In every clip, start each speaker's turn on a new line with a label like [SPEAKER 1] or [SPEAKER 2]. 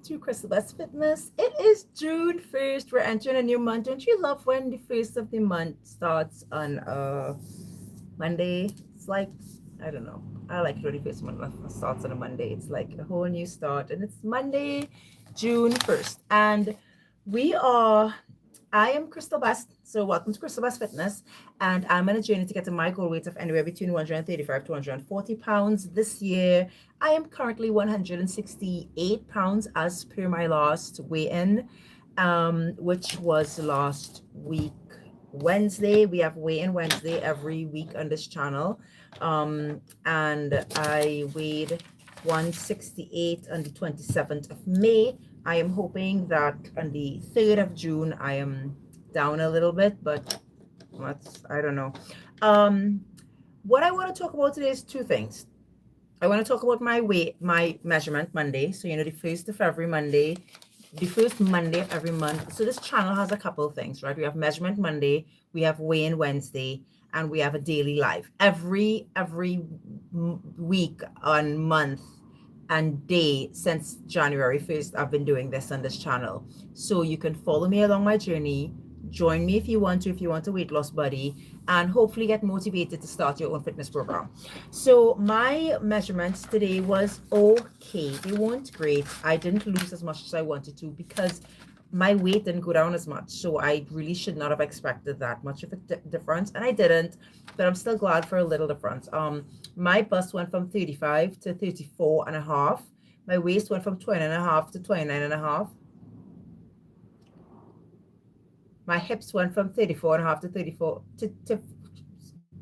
[SPEAKER 1] to Crystal Best Fitness. It is June 1st. We're entering a new month. Don't you love when the first of the month starts on Monday? It's like, I don't know. I like really first month starts on a Monday. It's like a whole new start. And it's Monday, June 1st. And we are I am Crystal Best. So welcome to Crystal Best Fitness. And I'm on a journey to get to my goal weight of anywhere between 135 to 140 pounds this year. I am currently 168 pounds as per my last weigh-in, which was last week Wednesday. We have weigh-in Wednesday every week on this channel. And I weighed 168 on the 27th of May. I am hoping that on the 3rd of June, I am down a little bit, but I don't know. Um, what I want to talk about today is two things. I want to talk about my weight, my measurement Monday. So, the first of every Monday, the first Monday of every month. So this channel has a couple of things, right? We have measurement Monday, we have weigh-in Wednesday, and we have a daily live every week on month and day since January 1st. I've been doing this on this channel. So you can follow me along my journey. Join me if you want a weight loss buddy, and hopefully get motivated to start your own fitness program. So my measurements today was okay. They weren't great. I didn't lose as much as I wanted to because my weight didn't go down as much. So I really should not have expected that much of a difference, and I didn't, but I'm still glad for a little difference. My bust went from 35 to 34 and a half. My waist went from 20 and a half to 29 and a half. My hips went from 34 and a half to 34 to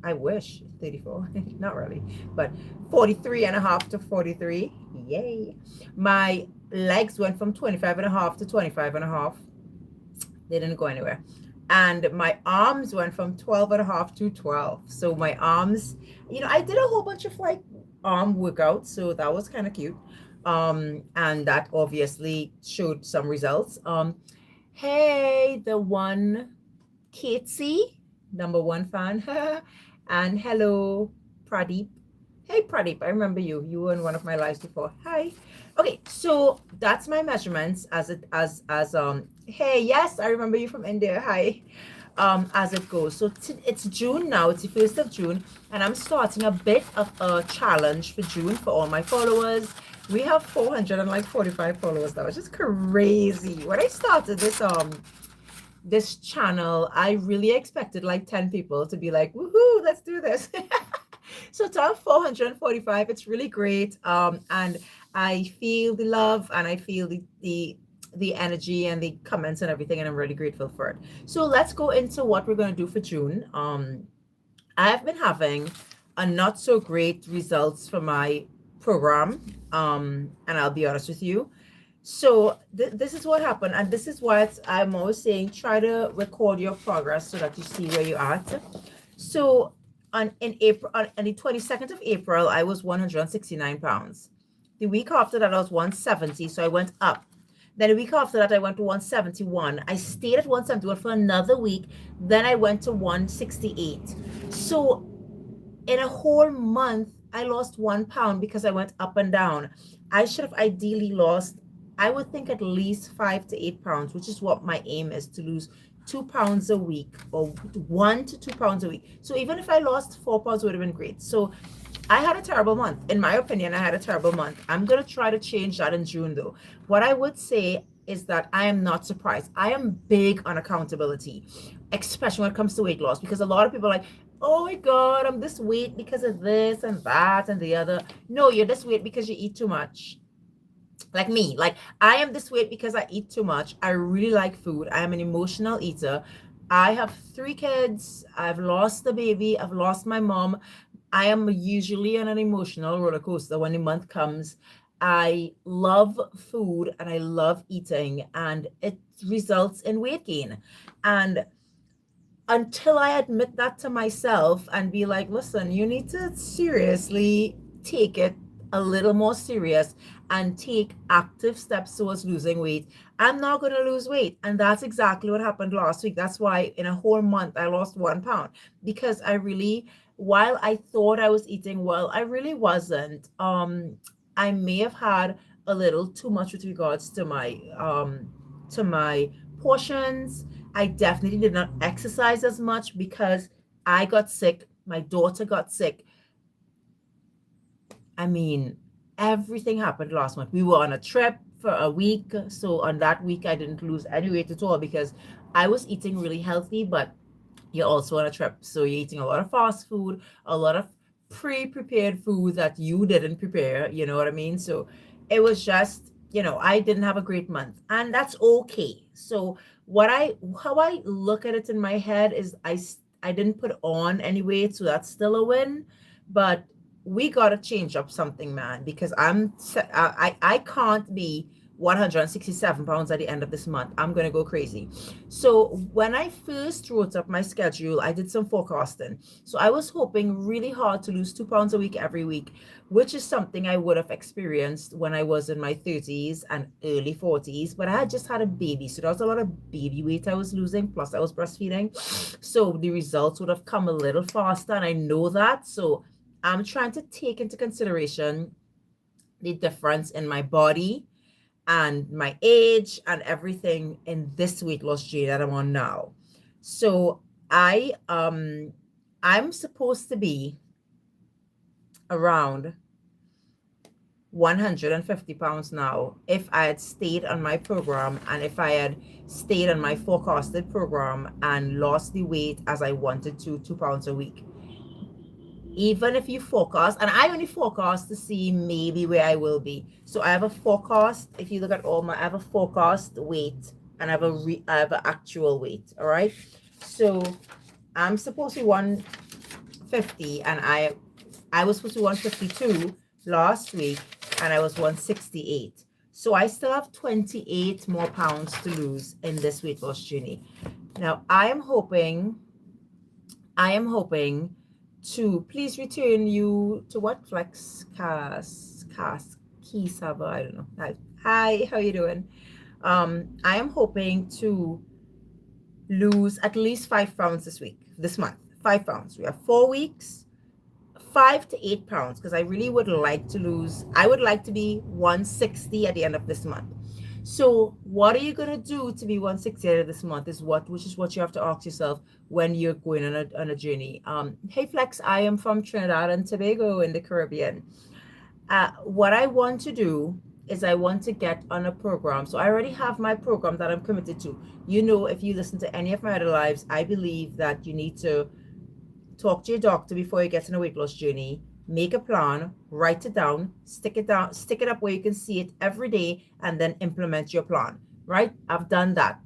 [SPEAKER 1] I wish 34, not really, but 43 and a half to 43. Yay. My legs went from 25 and a half to 25 and a half. They didn't go anywhere. And my arms went from 12 and a half to 12. So my arms, I did a whole bunch of like arm workouts. So that was kind of cute. And that obviously showed some results. Hey, the one Katesy, number one fan. And hello, Pradeep. Hey, Pradeep, I remember you. You were in one of my lives before. Hi. Okay, so that's my measurements hey, yes, I remember you from India. Hi. As it goes. So it's June now. It's the 1st of June, and I'm starting a bit of a challenge for June for all my followers. We have 445 followers now, which is crazy. When I started this channel, I really expected like 10 people to be like, woohoo, let's do this. So to have 445, it's really great. And I feel the love, and I feel the energy and the comments and everything, and I'm really grateful for it. So let's go into what we're going to do for June. I've been having a not so great results for my program. And I'll be honest with you. So this is what happened, and this is what I'm always saying: try to record your progress so that you see where you're at. So on the 22nd of April, I was 169 pounds. The week after that, I was 170, so I went up. Then a week after that, I went to 171. I stayed at 171 for another week. Then I went to 168. So in a whole month, I lost 1 pound because I went up and down. I should have ideally lost, I would think, at least 5 to 8 pounds, which is what my aim is, to lose 2 pounds a week, or 1 to 2 pounds a week. So even if I lost 4 pounds, it would have been great. So I had a terrible month. In my opinion, I had a terrible month. I'm going to try to change that in June, though. What I would say is that I am not surprised. I am big on accountability, especially when it comes to weight loss, because a lot of people are like, oh my God, I'm this weight because of this and that and the other. No, you're this weight because you eat too much. Like me, like I am this weight because I eat too much. I really like food. I am an emotional eater. I have 3 kids. I've lost the baby. I've lost my mom. I am usually on an emotional roller coaster when the month comes. I love food and I love eating, and it results in weight gain. And until I admit that to myself and be like, listen, you need to seriously take it a little more serious and take active steps towards losing weight, I'm not going to lose weight. And that's exactly what happened last week. That's why in a whole month, I lost 1 pound, because I really, while I thought I was eating well, I really wasn't. I may have had a little too much with regards to my portions. I definitely did not exercise as much because I got sick. My daughter got sick. I mean, everything happened last month. We were on a trip for a week. So on that week, I didn't lose any weight at all because I was eating really healthy, but you're also on a trip. So you're eating a lot of fast food, a lot of pre-prepared food that you didn't prepare. You know what I mean? So it was just, I didn't have a great month, and that's okay. So how I look at it in my head is I didn't put on any weight, so that's still a win. But we gotta change up something, man, because I can't be 167 pounds at the end of this month. I'm gonna go crazy. So when I first wrote up my schedule, I did some forecasting. So I was hoping really hard to lose 2 pounds a week every week, which is something I would have experienced when I was in my 30s and early 40s. But I had just had a baby, so there was a lot of baby weight I was losing. Plus, I was breastfeeding, so the results would have come a little faster, and I know that. So I'm trying to take into consideration the difference in my body and my age and everything in this weight loss journey that I'm on now. So I'm supposed to be around 150 pounds now if I had stayed on my program and if I had stayed on my forecasted program and lost the weight as I wanted to, 2 pounds a week. Even if you forecast, and I only forecast to see maybe where I will be. So I have a forecast. If you look at I have a forecast weight and I have an actual weight. All right. So I'm supposed to be 150, and I was supposed to be 152 last week, and I was 168. So I still have 28 more pounds to lose in this weight loss journey. Now I am hoping to please return you to what flex key server. I don't know. Hi, how you doing? I am hoping to lose at least 5 pounds this month. 5 pounds. We have 4 weeks, 5 to 8 pounds, because I really would like to lose. I would like to be 160 at the end of this month. So what are you going to do to be 160 at this month which is what you have to ask yourself when you're going on a journey. Hey Flex, I am from Trinidad and Tobago in the Caribbean. What I want to do is I want to get on a program. So I already have my program that I'm committed to. If you listen to any of my other lives, I believe that you need to talk to your doctor before you get on a weight loss journey. Make a plan, write it down, stick it up where you can see it every day, and then implement your plan, right? I've done that.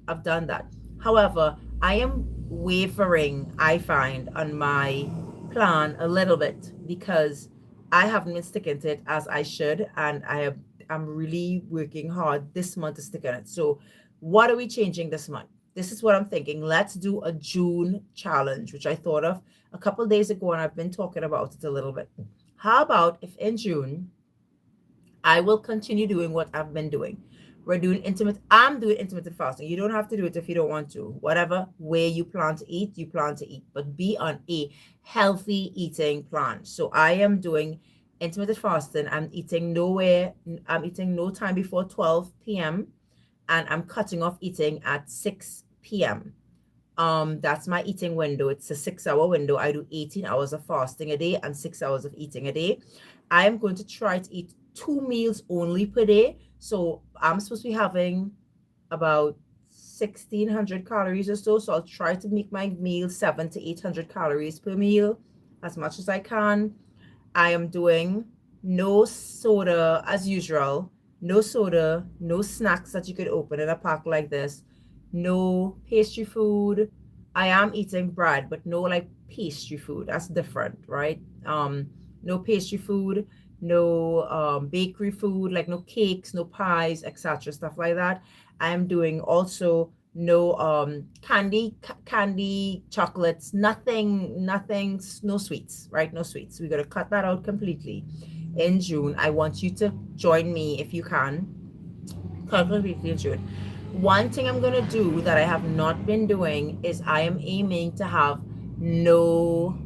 [SPEAKER 1] However, I am wavering, I find, on my plan a little bit because I haven't been sticking to it as I should, and I'm really working hard this month to stick on it. So what are we changing this month? This is what I'm thinking. Let's do a June challenge, which I thought of a couple of days ago, and I've been talking about it a little bit. How about if in June, I will continue doing what I've been doing. I'm doing intermittent fasting. You don't have to do it if you don't want to. Whatever way you plan to eat, but be on a healthy eating plan. So I am doing intermittent fasting. I'm eating no time before 12 p.m. and I'm cutting off eating at 6 p.m. That's my eating window. It's a 6-hour window. I do 18 hours of fasting a day and 6 hours of eating a day. I am going to try to eat 2 meals only per day. So I'm supposed to be having about 1,600 calories or so. So I'll try to make my meal 700 to 800 calories per meal as much as I can. I am doing no soda as usual. No soda, no snacks that you could open in a pack like this. No pastry food. I am eating bread, but no like pastry food. That's different, right? No pastry food, no bakery food, like no cakes, no pies, etc. Stuff like that. I am doing also no candy, chocolates, nothing, no sweets, right? No sweets. We're gonna cut that out completely. In June, I want you to join me if you can. Cut completely in June. One thing I'm going to do that I have not been doing is I am aiming to have no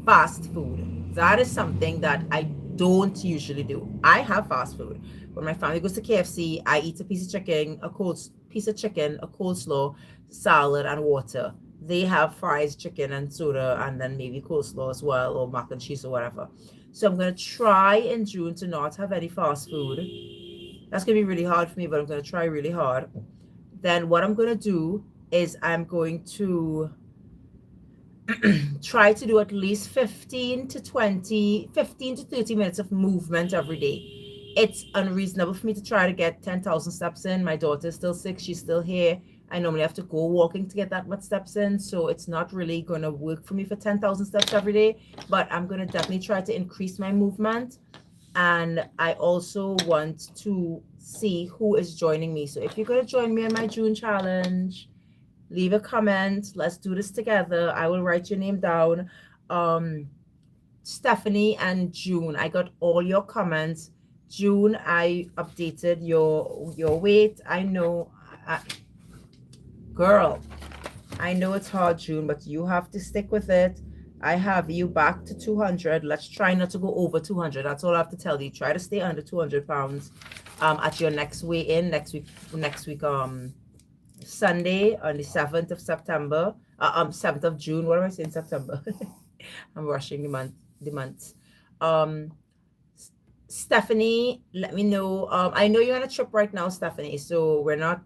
[SPEAKER 1] fast food. That is something that I don't usually do. I have fast food. When my family goes to KFC, I eat a piece of chicken, a coleslaw, salad, and water. They have fries, chicken, and soda, and then maybe coleslaw as well, or mac and cheese or whatever. So I'm gonna try in June to not have any fast food. That's gonna be really hard for me, but I'm gonna try really hard. Then what I'm gonna do is I'm going to try to do at least 15 to 30 minutes of movement every day. It's unreasonable for me to try to get 10,000 steps in. My daughter is still sick. She's still here. I normally have to go walking to get that much steps in. So it's not really going to work for me for 10,000 steps every day. But I'm going to definitely try to increase my movement. And I also want to see who is joining me. So if you're going to join me in my June challenge, leave a comment. Let's do this together. I will write your name down. Stephanie and June, I got all your comments. June, I updated your weight. I know, girl, I know it's hard, June, but you have to stick with it. I have you back to 200. Let's try not to go over 200. That's all I have to tell you. Try to stay under 200 pounds at your next weigh-in next week, Sunday on the 7th of September, 7th of June. What am I saying? September. I'm rushing the months. Stephanie, let me know. I know you're on a trip right now, Stephanie. So we're gonna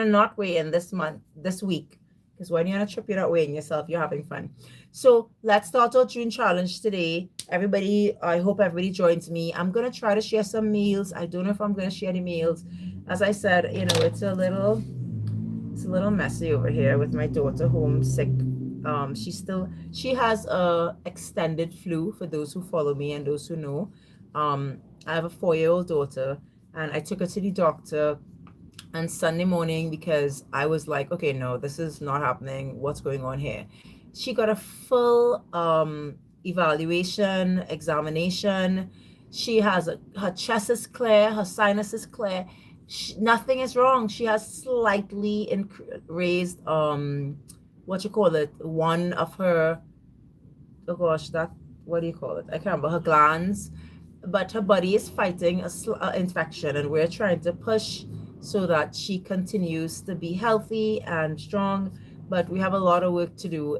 [SPEAKER 1] not weigh in this week. Because when you're on a trip, you're not weighing yourself, you're having fun. So let's start our June challenge today. Everybody, I hope everybody joins me. I'm gonna try to share some meals. I don't know if I'm gonna share any meals. As I said, it's a little messy over here with my daughter home sick. She has a extended flu, for those who follow me and those who know. I have a 4-year-old daughter, and I took her to the doctor on Sunday morning because I was like, okay, no, this is not happening. What's going on here? She got a full examination. She has her chest is clear, her sinus is clear. Nothing is wrong. She has slightly raised one of her, oh gosh, what do you call it? I can't remember, her glands. But her body is fighting an infection, and we're trying to push so that she continues to be healthy and strong. But we have a lot of work to do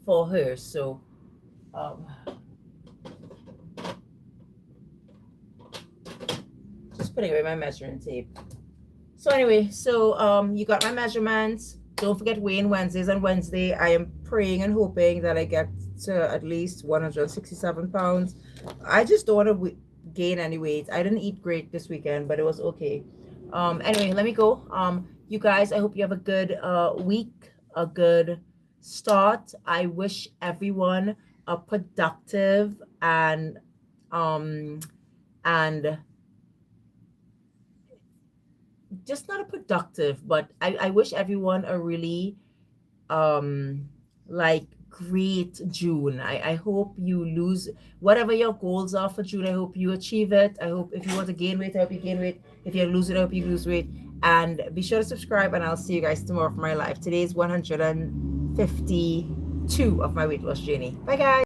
[SPEAKER 1] for her. So just putting away my measuring tape. So anyway, you got my measurements. Don't forget weigh-in Wednesdays. On Wednesday, I am praying and hoping that I get to at least 167 pounds. I just don't want to gain any weight. I didn't eat great this weekend, but it was okay. Anyway, let me go. You guys, I hope you have a good week, a good start. I wish everyone a productive and just not a productive, but I wish everyone a really great June. I hope you lose whatever your goals are for June. I hope you achieve it. I hope if you want to gain weight, I hope you gain weight. If you lose it, I hope you lose weight. And be sure to subscribe, and I'll see you guys tomorrow for my live. Today is 152 of my weight loss journey. Bye guys.